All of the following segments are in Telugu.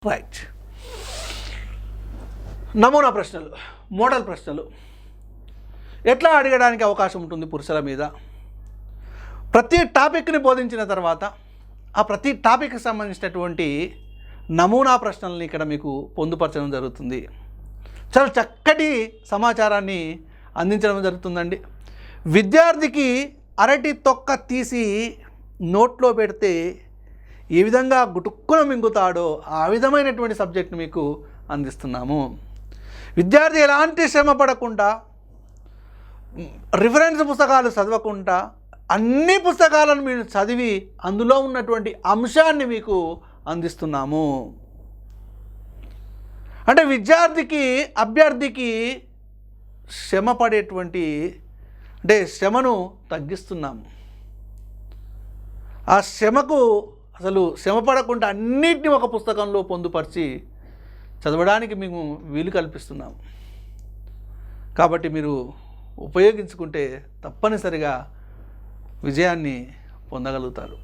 రైట్. నమూనా ప్రశ్నలు, మోడల్ ప్రశ్నలు ఎట్లా అడగడానికి అవకాశం ఉంటుంది పురుషుల మీద? ప్రతి టాపిక్ని బోధించిన తర్వాత ఆ ప్రతి టాపిక్కి సంబంధించినటువంటి నమూనా ప్రశ్నల్ని ఇక్కడ మీకు పొందుపరచడం జరుగుతుంది. చాలా చక్కటి సమాచారాన్ని అందించడం జరుగుతుందండి. విద్యార్థికి అరటి తొక్క తీసి నోట్లో పెడితే ఏ విధంగా గుటుక్కున మింగుతాడో ఆ విధమైనటువంటి సబ్జెక్ట్ని మీకు అందిస్తున్నాము. విద్యార్థి ఎలాంటి శ్రమ పడకుండా, రిఫరెన్స్ పుస్తకాలు చదవకుండా, అన్ని పుస్తకాలను మీరు చదివి అందులో ఉన్నటువంటి అంశాన్ని మీకు అందిస్తున్నాము. అంటే విద్యార్థికి, అభ్యర్థికి శ్రమ పడేటువంటి అంటే శ్రమను తగ్గిస్తున్నాము. ఆ శ్రమకు అసలు శ్రమ పడకుండా అన్నిటిని ఒక పుస్తకంలో పొందుపరిచి చదవడానికి మేము వీలు కల్పిస్తున్నాము. కాబట్టి మీరు ఉపయోగించుకుంటే తప్పనిసరిగా విజయాన్ని పొందగలుగుతారు.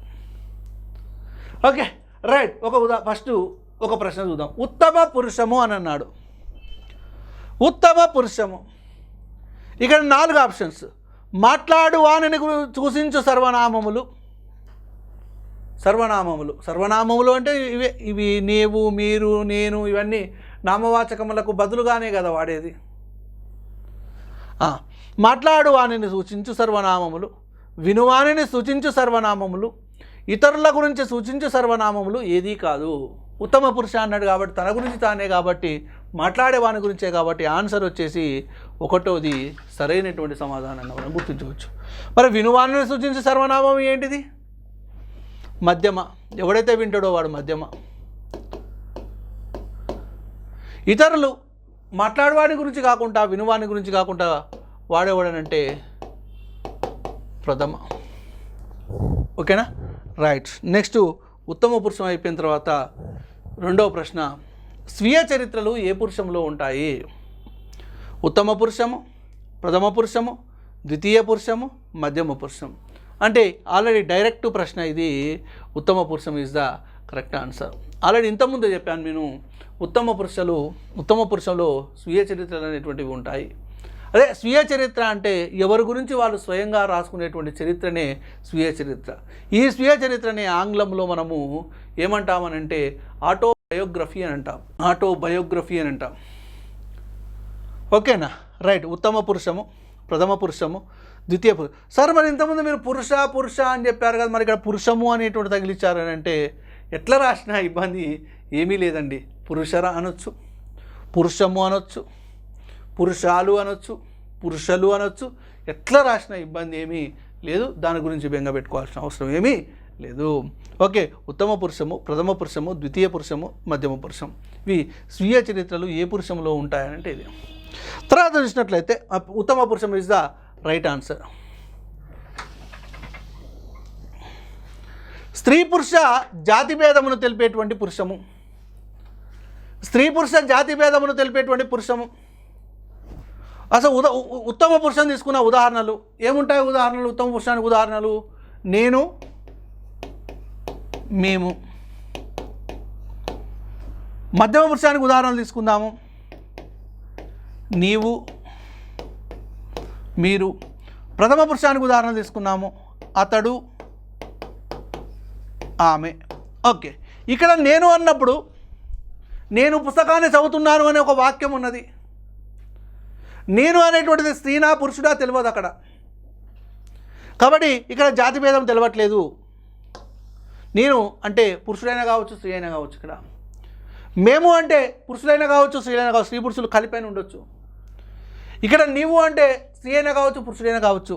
Okay, right. ఫస్ట్ ఒక ప్రశ్న చూద్దాం. ఉత్తమ పురుషము అని అన్నాడు. ఉత్తమ పురుషము ఇక్కడ 4 ఆప్షన్స్. మాట్లాడు వానిని సూచించు సర్వనామములు. సర్వనామములు అంటే ఇవి నీవు, మీరు, నేను, ఇవన్నీ నామవాచకములకు బదులుగానే కదా వాడేది. మాట్లాడు వానిని సూచించు సర్వనామములు, వినువానిని సూచించు సర్వనామములు, ఇతరుల గురించి సూచించు సర్వనామములు ఏదీ కాదు. ఉత్తమ పురుష అన్నాడు కాబట్టి తన గురించి తానే కాబట్టి మాట్లాడే వాని గురించే కాబట్టి ఆన్సర్ వచ్చేసి 1వది సరైనటువంటి సమాధానాన్ని మనం గుర్తించవచ్చు. మరి వినువానిని సూచించు సర్వనామం ఏంటిది? మధ్యమ. ఎవడైతే వింటాడో వాడు మధ్యమ. ఇతరులు మాట్లాడేవాడి గురించి కాకుండా, వినువాని గురించి కాకుండా వాడేవాడనంటే ప్రథమ. ఓకేనా? రైట్. నెక్స్ట్ ఉత్తమ పురుషం అయిపోయిన తర్వాత 2వ ప్రశ్న, స్వీయ చరిత్రలు ఏ పురుషంలో ఉంటాయి? ఉత్తమ పురుషము, ప్రథమ పురుషము, ద్వితీయ పురుషము, మధ్యమ పురుషం. అంటే ఆల్రెడీ డైరెక్ట్ ప్రశ్న ఇది. ఉత్తమ పురుషం is the correct answer. Already ఇంతకుముందే చెప్పాను నేను. ఉత్తమ పురుషంలో స్వీయ చరిత్రలు అనేటువంటివి ఉంటాయి. అదే స్వీయ చరిత్ర అంటే ఎవరి గురించి వాళ్ళు స్వయంగా రాసుకునేటువంటి చరిత్రనే స్వీయ చరిత్ర. ఈ స్వీయ చరిత్రని ఆంగ్లంలో మనము ఏమంటామనంటే ఆటోబయోగ్రఫీ అని అంటాం. ఓకేనా? రైట్. ఉత్తమ పురుషము, ప్రథమ పురుషము, ద్వితీయ పురుషం. సార్ మరి ఇంతకుముందు మీరు పురుష అని చెప్పారు కదా, మరి ఇక్కడ పురుషము అనేటువంటి తగిలిచ్చారని అంటే ఎట్లా రాసినా ఇబ్బంది ఏమీ లేదండి. పురుషర అనొచ్చు, పురుషము అనొచ్చు, పురుషాలు అనొచ్చు, పురుషులు అనొచ్చు. ఎట్లా రాసినా ఇబ్బంది ఏమీ లేదు. దాని గురించి బెంగ పెట్టుకోవాల్సిన అవసరం ఏమీ లేదు. ఓకే. ఉత్తమ పురుషము, ప్రథమ పురుషము, ద్వితీయ పురుషము, మధ్యమ పురుషం. ఇవి స్వీయ చరిత్రలు ఏ పురుషంలో ఉంటాయనంటే ఇది. తర్వాత చూసినట్లయితే ఉత్తమ పురుషం ఇస్ ద రైట్ ఆన్సర్. స్త్రీ పురుష జాతి భేదమును తెలిపేటువంటి పురుషము. స్త్రీ పురుష జాతి భేదమును తెలిపేటువంటి పురుషము. అసలు ఉత్తమ పురుషం తీసుకున్న ఉదాహరణలు ఏముంటాయి? ఉదాహరణలు ఉత్తమ పురుషానికి ఉదాహరణలు నేను, మేము. మధ్యమ పురుషానికి ఉదాహరణలు తీసుకుందాము. నీవు, మీరు. ప్రథమ పురుషానికి ఉదాహరణ తీసుకున్నాము. అతడు, ఆమె. ఓకే. ఇక్కడ నేను అన్నప్పుడు నేను పుస్తకాన్ని చదువుతున్నాను అనే ఒక వాక్యం ఉన్నది. నేను అనేటువంటిది స్త్రీనా పురుషుడా తెలియదు అక్కడ. కాబట్టి ఇక్కడ జాతి భేదం తెలవట్లేదు. నేను అంటే పురుషుడైనా కావచ్చు, స్త్రీ అయినా కావచ్చు. ఇక్కడ మేము అంటే పురుషులైనా కావచ్చు, స్త్రీలైనా కావచ్చు. స్త్రీ పురుషులు కలిపైన ఉండొచ్చు. ఇక్కడ నీవు అంటే స్త్రీ అయినా కావచ్చు, పురుషుడైనా కావచ్చు.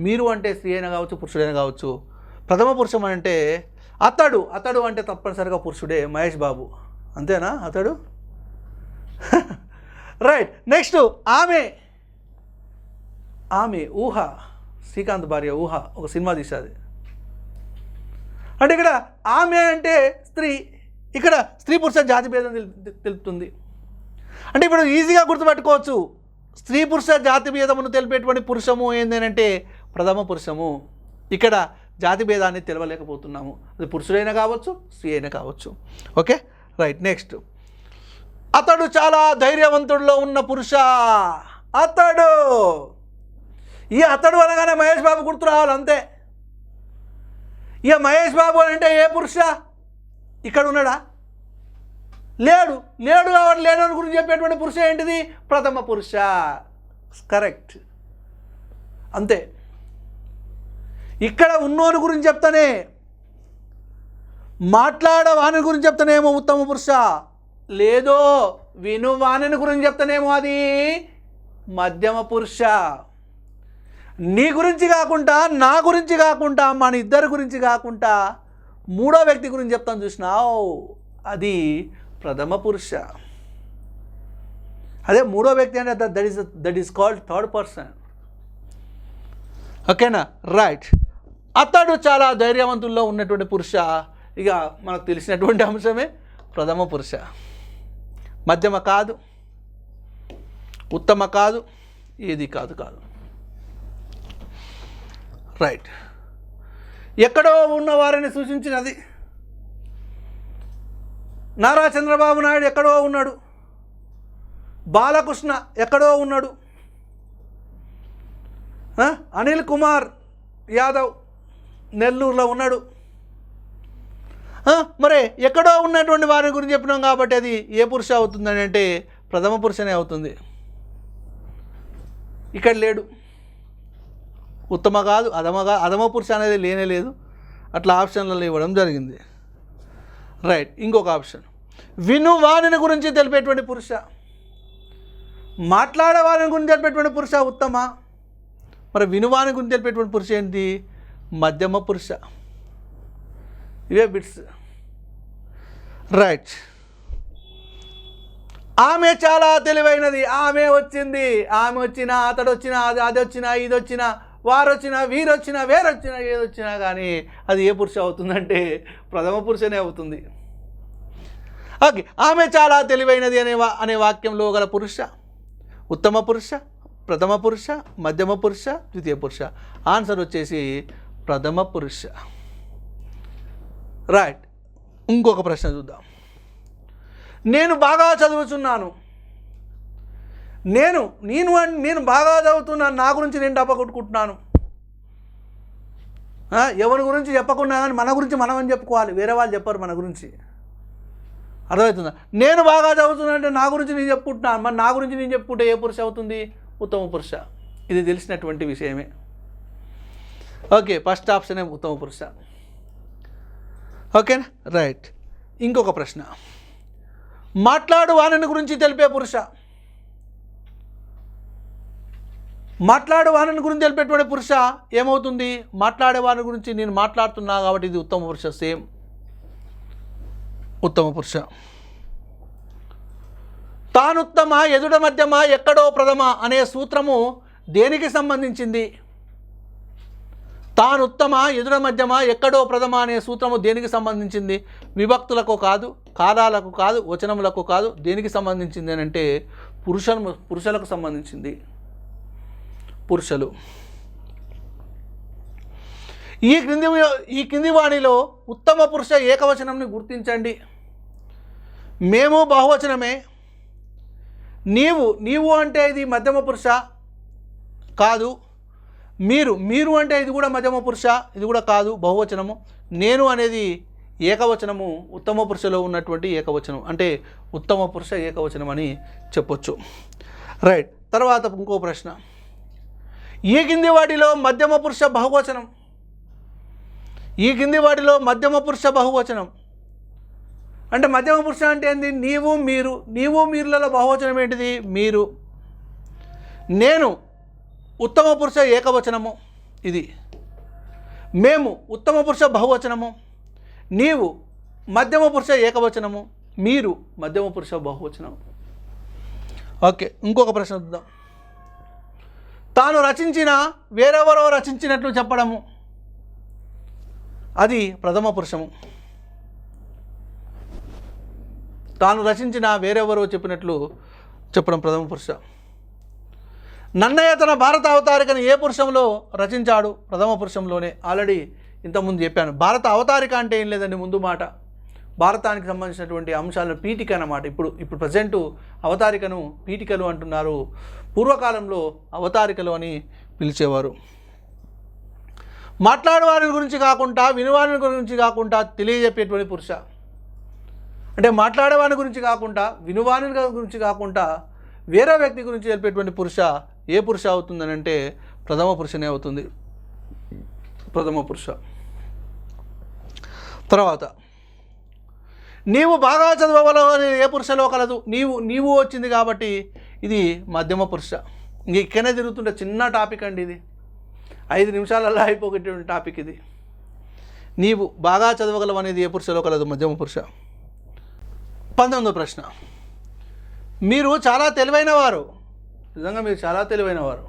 మీరు అంటే స్త్రీ అయినా కావచ్చు, పురుషుడైనా కావచ్చు. ప్రథమ పురుషం అంటే అతడు అంటే తప్పనిసరిగా పురుషుడే. మహేష్ బాబు అంతేనా? అతడు. రైట్. నెక్స్ట్ ఆమె ఊహ. శ్రీకాంత్ భార్య ఊహ ఒక సినిమా తీసేది. అంటే ఇక్కడ ఆమె అంటే స్త్రీ, ఇక్కడ స్త్రీ పురుష జాతి భేదం తెలుపుతుంది. అంటే ఇప్పుడు ఈజీగా గుర్తుపెట్టుకోవచ్చు. స్త్రీ పురుష జాతి భేదమును తెలిపేటువంటి పురుషము ఏంటంటే ప్రథమ పురుషము. ఇక్కడ జాతి భేదాన్ని తెలవలేకపోతున్నాము. అది పురుషుడైనా కావచ్చు, స్త్రీ అయినా కావచ్చు. ఓకే. రైట్. నెక్స్ట్ అతడు చాలా ధైర్యవంతుడిలో ఉన్న పురుష. అతడు, ఈ అతడు అనగానే మహేష్ బాబు గుర్తు రావాలి అంతే. ఇక మహేష్ బాబు అంటే ఏ పురుష? ఇక్కడ ఉన్నాడా? లేడు. లేడు కాబట్టి లేని గురించి చెప్పేటువంటి పురుష ఏంటిది? ప్రథమ పురుష. కరెక్ట్, అంతే. ఇక్కడ ఉన్నోని గురించి చెప్తానే, మాట్లాడవాని గురించి చెప్తానేమో ఉత్తమ పురుష, లేదో వినువాని గురించి చెప్తానేమో అది మధ్యమ పురుష. నీ గురించి కాకుండా, నా గురించి కాకుండా, మన ఇద్దరి గురించి కాకుండా మూడో వ్యక్తి గురించి చెప్తాను చూసినావు, అది ప్రథమ పురుష. అదే మూడో వ్యక్తి అంటే that is called third person. ఓకేనా? రైట్. అతడు చాలా ధైర్యవంతుల్లో ఉన్నటువంటి పురుష. ఇక మనకు తెలిసినటువంటి అంశమే ప్రథమ పురుష. మధ్యమ కాదు, ఉత్తమ కాదు, ఏది కాదు. రైట్. ఎక్కడో ఉన్నవారిని సూచించినది. నారా చంద్రబాబు నాయుడు ఎక్కడో ఉన్నాడు, బాలకృష్ణ ఎక్కడో ఉన్నాడు, అనిల్ కుమార్ యాదవ్ నెల్లూరులో ఉన్నాడు. మరి ఎక్కడో ఉన్నటువంటి వారి గురించి చెప్పినాం కాబట్టి అది ఏ పురుష అవుతుందని అంటే ప్రథమ పురుషనే అవుతుంది. ఇక్కడ లేడు, ఉత్తమ కాదు, అధమ పురుష అనేది లేనే లేదు. అట్లా ఆప్షన్లలో ఇవ్వడం జరిగింది. రైట్. ఇంకొక ఆప్షన్, వినువాని గురించి తెలిపేటువంటి పురుష. మాట్లాడేవాని గురించి తెలిపేటువంటి పురుష ఉత్తమ. మరి వినువాని గురించి తెలిపేటువంటి పురుష ఏంటి? మధ్యమ పురుష. ఇవే బిట్స్. రైట్. ఆమె చాలా తెలివైనది. ఆమె వచ్చింది, ఆమె వచ్చినా, అతడు వచ్చినా, అది వచ్చినా, ఇది వచ్చినా, వారు వచ్చినా, వీరు వచ్చినా, వేరొచ్చినా, ఏదొచ్చినా కానీ అది ఏ పురుష అవుతుందంటే ప్రథమ పురుషనే అవుతుంది. ఓకే. ఆమె చాలా తెలివైనది అనే వాక్యంలో గల పురుష ఉత్తమ పురుష, ప్రథమ పురుష, మధ్యమ పురుష, ద్వితీయ పురుష. ఆన్సర్ వచ్చేసి ప్రథమ పురుష. రైట్. ఇంకొక ప్రశ్న చూద్దాం. నేను బాగా చదువుతున్నాను. నేను బాగా చదువుతున్నాను, నా గురించి నేను డబ్బా కొట్టుకుంటున్నాను. ఎవరి గురించి చెప్పకుండా కానీ మన గురించి మనం అని చెప్పుకోవాలి, వేరే వాళ్ళు చెప్పరు మన గురించి. అర్థమవుతుందా? నేను బాగా చదువుతున్నాను అంటే నా గురించి నేను చెప్పుకుంటున్నాను. మరి నా గురించి నేను చెప్పుకుంటే ఏ పురుష అవుతుంది? ఉత్తమ పురుష. ఇది తెలిసినటువంటి విషయమే. ఓకే, ఫస్ట్ ఆప్షనే ఉత్తమ పురుష. ఓకేనా? రైట్. ఇంకొక ప్రశ్న, మాట్లాడు వాని గురించి తెలిపే పురుష. మాట్లాడు వాని గురించి తెలిపేటువంటి పురుష ఏమవుతుంది? మాట్లాడే వాని గురించి నేను మాట్లాడుతున్నా కాబట్టి ఇది ఉత్తమ పురుష. సేమ్ ఉత్తమ పురుష. తానుత్తమ, ఎదుడ మధ్యమ, ఎక్కడో ప్రథమ అనే సూత్రము దేనికి సంబంధించింది? తానుత్తమ, ఎదుడ మధ్యమ, ఎక్కడో ప్రథమ అనే సూత్రము దేనికి సంబంధించింది? విభక్తులకు కాదు, కాలాలకు కాదు, వచనములకు కాదు. దేనికి సంబంధించింది అని అంటే పురుషులకు సంబంధించింది. పురుషులు. ఈ క్రింది వాణిలో ఉత్తమ పురుష ఏకవచనంని గుర్తించండి. మేము బహువచనమే. నీవు అంటే ఇది మధ్యమ పురుష కాదు. మీరు అంటే ఇది కూడా మధ్యమ పురుష, ఇది కూడా కాదు, బహువచనము. నేను అనేది ఏకవచనము, ఉత్తమ పురుషలో ఉన్నటువంటి ఏకవచనం, అంటే ఉత్తమ పురుష ఏకవచనం అని చెప్పొచ్చు. రైట్. తర్వాత ఇంకో ప్రశ్న, ఈ కింది వాటిలో మధ్యమ పురుష బహువచనం. ఈ కింది వాటిలో మధ్యమ పురుష బహువచనం అంటే మధ్యమ పురుష అంటే ఏంది? నీవు మీరులలో బహువచనం ఏంటిది? మీరు. నేను ఉత్తమ పురుష ఏకవచనము, ఇది. మేము ఉత్తమ పురుష బహువచనము. నీవు మధ్యమ పురుష ఏకవచనము. మీరు మధ్యమ పురుష బహువచనం. ఓకే, ఇంకొక ప్రశ్న చూద్దాం. తాను రచించిన వేరెవరో రచించినట్లు చెప్పడము, అది ప్రథమ పురుషము. తాను రచించిన వేరెవరో చెప్పినట్లు చెప్పడం ప్రథమ పురుష. నన్నయ్య తన భారత అవతారికను ఏ పురుషంలో రచించాడు? ప్రథమ పురుషంలోనే. ఆల్రెడీ ఇంతకుముందు చెప్పాను. భారత అవతారిక అంటే ఏం లేదండి, ముందు మాట భారతానికి సంబంధించినటువంటి అంశాలను పీఠిక అన్నమాట. ఇప్పుడు ప్రజెంటు అవతారికను పీఠికలు అంటున్నారు, పూర్వకాలంలో అవతారికలు అని పిలిచేవారు. మాట్లాడేవారి గురించి కాకుండా వినివారి గురించి కాకుండా తెలియజెప్పేటువంటి పురుష, అంటే మాట్లాడేవాని గురించి కాకుండా వినువాని గురించి కాకుండా వేరే వ్యక్తి గురించి తెలిపేటువంటి పురుష ఏ పురుష అవుతుందని అంటే ప్రథమ పురుషనే అవుతుంది, ప్రథమ పురుష. తర్వాత నీవు బాగా చదవగలవు ఏ పురుషలో కలదు, నీవు వచ్చింది కాబట్టి ఇది మధ్యమ పురుష. ఇంక ఇక్కడనే తిరుగుతుంటే చిన్న టాపిక్ అండి ఇది, 5 నిమిషాలలో అయిపోయేటువంటి టాపిక్ ఇది. నీవు బాగా చదవగలవు అనేది ఏ పురుషలో కలదు, మధ్యమ పురుష. 19వ ప్రశ్న, మీరు చాలా తెలివైన వారు. నిజంగా మీరు చాలా తెలివైన వారు.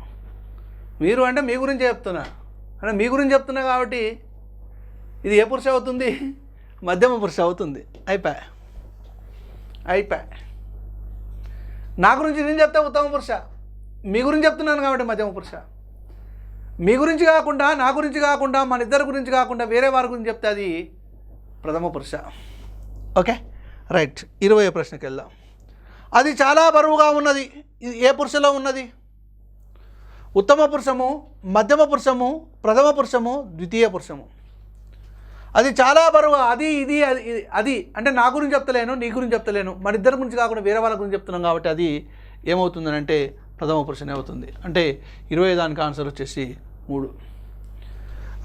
మీరు అంటే మీ గురించి చెప్తున్నా, అంటే మీ గురించి చెప్తున్నా కాబట్టి ఇది ఏ పురుష అవుతుంది, మధ్యమ పురుష అవుతుంది. అయిపోయా. నా గురించి నేను చెప్తే ఉత్తమ పురుష, మీ గురించి చెప్తున్నాను కాబట్టి మధ్యమ పురుష. మీ గురించి కాకుండా, నా గురించి కాకుండా, మన ఇద్దరి గురించి కాకుండా వేరే వారి గురించి చెప్తే అది ప్రథమ పురుష. Okay right. 20వ ప్రశ్నకి వెళ్దాం. అది చాలా బరువుగా ఉన్నది, ఇది ఏ పురుషలో ఉన్నది, ఉత్తమ పురుషము, మధ్యమ పురుషము, ప్రథమ పురుషము, ద్వితీయ పురుషము. అది చాలా బరువు, అది అంటే నా గురించి చెప్తలేను, నీ గురించి చెప్తలేను, మన ఇద్దరి గురించి కాకుండా వేరే వాళ్ళ గురించి చెప్తున్నాం కాబట్టి అది ఏమవుతుందని అంటే ప్రథమ పురుషనే అవుతుంది. అంటే 20 దానికి ఆన్సర్ వచ్చేసి 3.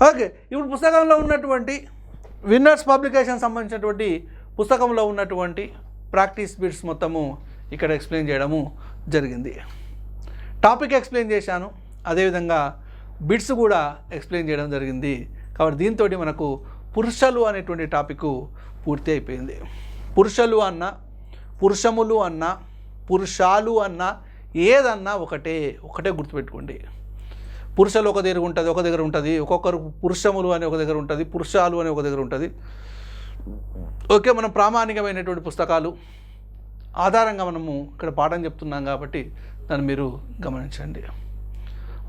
ఓకే, ఇప్పుడు పుస్తకంలో ఉన్నటువంటి విన్నర్స్ పబ్లికేషన్ సంబంధించినటువంటి పుస్తకంలో ఉన్నటువంటి ప్రాక్టీస్ బిట్స్ మొత్తము ఇక్కడ ఎక్స్ప్లెయిన్ చేయడము జరిగింది. టాపిక్ ఎక్స్ప్లెయిన్ చేశాను, అదేవిధంగా బిట్స్ కూడా ఎక్స్ప్లెయిన్ చేయడం జరిగింది. కాబట్టి దీంతో మనకు పురుషులు అనేటువంటి టాపిక్ పూర్తి అయిపోయింది. పురుషులు అన్న, పురుషములు అన్న, పురుషాలు అన్న, ఏదన్నా ఒకటే గుర్తుపెట్టుకోండి. పురుషులు ఒక దగ్గర ఉంటుంది, ఒక్కొక్కరు పురుషములు అని ఒక దగ్గర ఉంటుంది, పురుషాలు అని ఒక దగ్గర ఉంటుంది. ఓకే, మనం ప్రామాణికమైనటువంటి పుస్తకాలు ఆధారంగా మనము ఇక్కడ పాఠం చెప్తున్నాం కాబట్టి దాన్ని మీరు గమనించండి.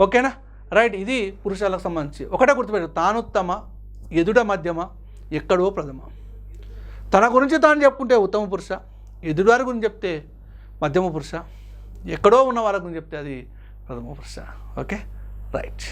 ఓకేనా రైట్. ఇది పురుషాలకు సంబంధించి ఒకటే గుర్తుపెట్టు, తానుత్తమ, ఎదుట మధ్యమ, ఎక్కడో ప్రథమ. తన గురించి తాను చెప్పుకుంటే ఉత్తమ పురుష, ఎదుటివారి గురించి చెప్తే మధ్యమ పురుష, ఎక్కడో ఉన్న వాళ్ళ గురించి చెప్తే అది ప్రథమ పురుష. Okay right.